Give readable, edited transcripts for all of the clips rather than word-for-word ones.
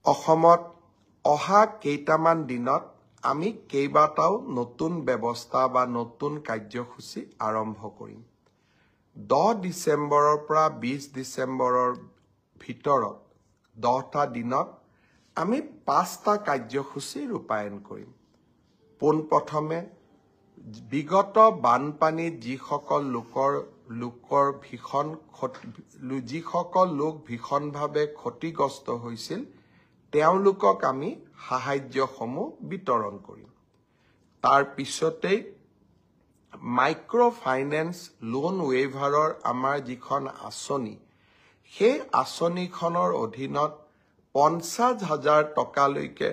অসমত অহা কেইটামান দিনত আমি কেইবাটাও নতুন ব্যৱস্থা বা নতুন কাৰ্যসূচী আৰম্ভ কৰিম। 10 ডিচেম্বৰৰ পৰা 20 ডিচেম্বৰৰ ভিতৰত 10টা দিনত আমি 5টা কাৰ্যসূচী ৰূপায়ণ কৰিম। পোনপ্ৰথমে বিগত বানপানীত যিসকল লোক ভীষণভাৱে ক্ষতিগ্ৰস্ত হৈছিল তেওঁলোকক আমি সাহায্যসমূহ বিতৰণ কৰিম। তাৰ পিছতেই মাইক্ৰ ফাইনেন্স লোন ৱেইভাৰৰ আমাৰ যিখন আঁচনি সেই আঁচনিখনৰ অধীনত 50,000 টকালৈকে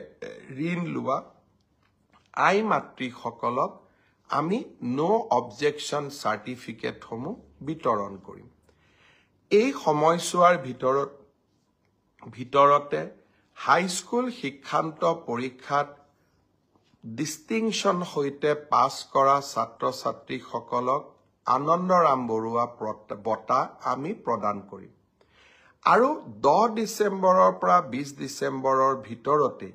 ঋণ লোৱা আই মাতৃসকলক আমি নো অবজেকশ্যন চাৰ্টিফিকেটসমূহ বিতৰণ কৰিম। এই সময়ছোৱাৰ ভিতৰতে হাইস্কুল শিক্ষান্ত পৰীক্ষাত ডিষ্টিংশ্যন সৈতে পাছ কৰা ছাত্ৰ ছাত্ৰীসকলক আনন্দৰাম বৰুৱা বঁটা আমি প্ৰদান কৰিম। আৰু 10 ডিচেম্বৰৰ পৰা 20 ডিচেম্বৰৰ ভিতৰতে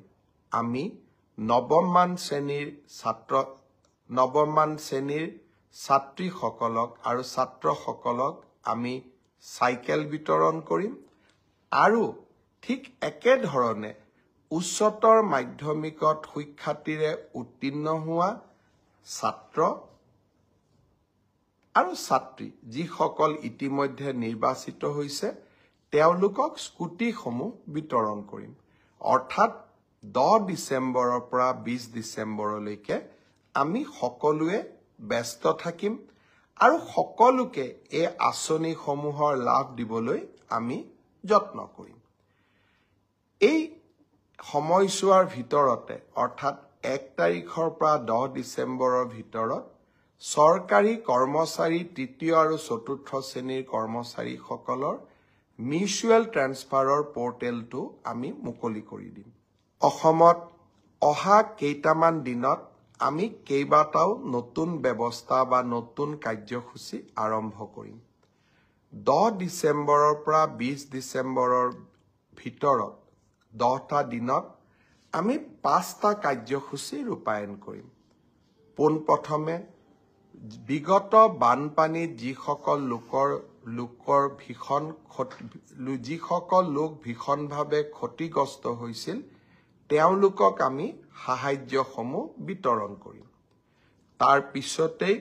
আমি নৱমমান শ্ৰেণীৰ ছাত্ৰীসকলক আৰু ছাত্ৰসকলক আমি চাইকেল বিতৰণ কৰিম। আৰু ঠিক একেধৰণে উচ্চতৰ মাধ্যমিকত সুখ্যাতিৰে উত্তীৰ্ণ হোৱা ছাত্ৰ আৰু ছাত্ৰী যিসকল ইতিমধ্যে নিৰ্বাচিত হৈছে তেওঁলোকক স্কুটিসমূহ বিতৰণ কৰিম। অৰ্থাৎ 10 ডিচেম্বৰৰ পৰা 20 ডিচেম্বৰলৈকে আমি সকলোৱে ব্যস্ত থাকিম আৰু সকলোকে এই আঁচনিসমূহৰ লাভ দিবলৈ আমি যত্ন কৰিম। এই সময়ছোৱাৰ ভিতৰতে অৰ্থাৎ 1 তাৰিখৰ পৰা 10 ডিচেম্বৰৰ ভিতৰত চৰকাৰী কৰ্মচাৰী তৃতীয় আৰু চতুৰ্থ শ্ৰেণীৰ কৰ্মচাৰীসকলৰ মিউচুৱেল ট্ৰেন্সফাৰৰ পৰ্টেলটো আমি মুকলি কৰি দিম। অসমত অহা কেইটামান দিনত আমি কেইবাটাও নতুন ব্যৱস্থা বা নতুন কাৰ্যসূচী আৰম্ভ কৰিম। 10 ডিচেম্বৰৰ পৰা 20 ডিচেম্বৰৰ ভিতৰত 10টা দিনত আমি 5টা কাৰ্যসূচী ৰূপায়ণ কৰিম। পোনপ্ৰথমে বিগত বানপানীত যিসকল লোক ভীষণভাৱে ক্ষতিগ্ৰস্ত হৈছিল তেওঁলোকক আমি সাহায্যসমূহ বিতৰণ কৰিম। তাৰ পিছতেই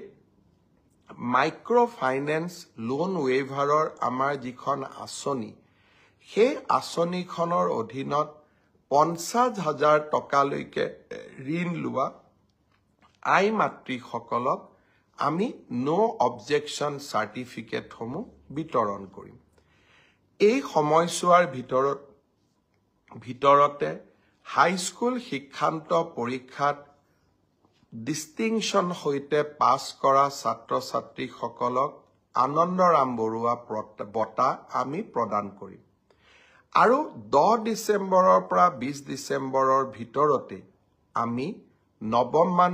মাইক্ৰ ফাইনেন্স লোন ৱেইভাৰৰ আমাৰ যিখন আঁচনি সেই আঁচনিখনৰ অধীনত 50,000 টকালৈকে ঋণ লোৱা আই মাতৃসকলক আমি নো অবজেকশ্যন চাৰ্টিফিকেটসমূহ বিতৰণ কৰিম। এই সময়ছোৱাৰ ভিতৰতে হাইস্কুল শিক্ষান্ত পৰীক্ষাত ডিষ্টিংশ্যন সৈতে পাছ কৰা ছাত্ৰ ছাত্ৰীসকলক আনন্দৰাম বৰুৱা বঁটা আমি প্ৰদান কৰিম। আৰু 10 ডিচেম্বৰৰ পৰা 20 ডিচেম্বৰৰ ভিতৰতে আমি নৱমমান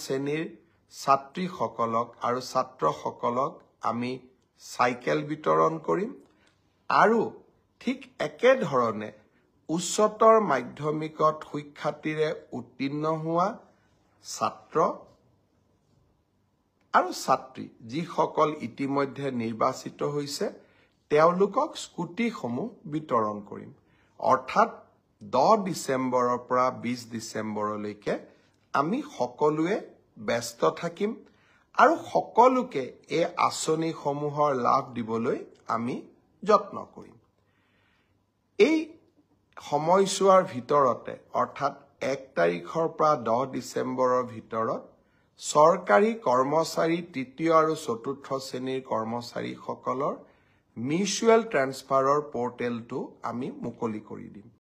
শ্ৰেণীৰ ছাত্ৰীসকলক আৰু ছাত্ৰসকলক আমি চাইকেল বিতৰণ কৰিম। আৰু ঠিক একেধৰণে উচ্চতৰ মাধ্যমিকত সুখ্যাতিৰে উত্তীৰ্ণ হোৱা ছাত্ৰ আৰু ছাত্ৰী যিসকল ইতিমধ্যে নিৰ্বাচিত হৈছে তেওঁলোকক স্কুটিসমূহ বিতৰণ কৰিম। অৰ্থাৎ 10 ডিচেম্বৰৰ পৰা 20 ডিচেম্বৰলৈকে আমি সকলোৱে ব্যস্ত থাকিম আৰু সকলোকে এই আঁচনিসমূহৰ লাভ দিবলৈ আমি যত্ন কৰিম। এই সময়ছোৱাৰ ভিতৰতে অৰ্থাৎ 1 তাৰিখৰ পৰা 10 ডিচেম্বৰৰ ভিতৰত চৰকাৰী কৰ্মচাৰী তৃতীয় আৰু চতুৰ্থ শ্ৰেণীৰ কৰ্মচাৰীসকলৰ মিউচুৱেল ট্ৰেন্সফাৰৰ পৰ্টেলটো আমি মুকলি কৰি দিম।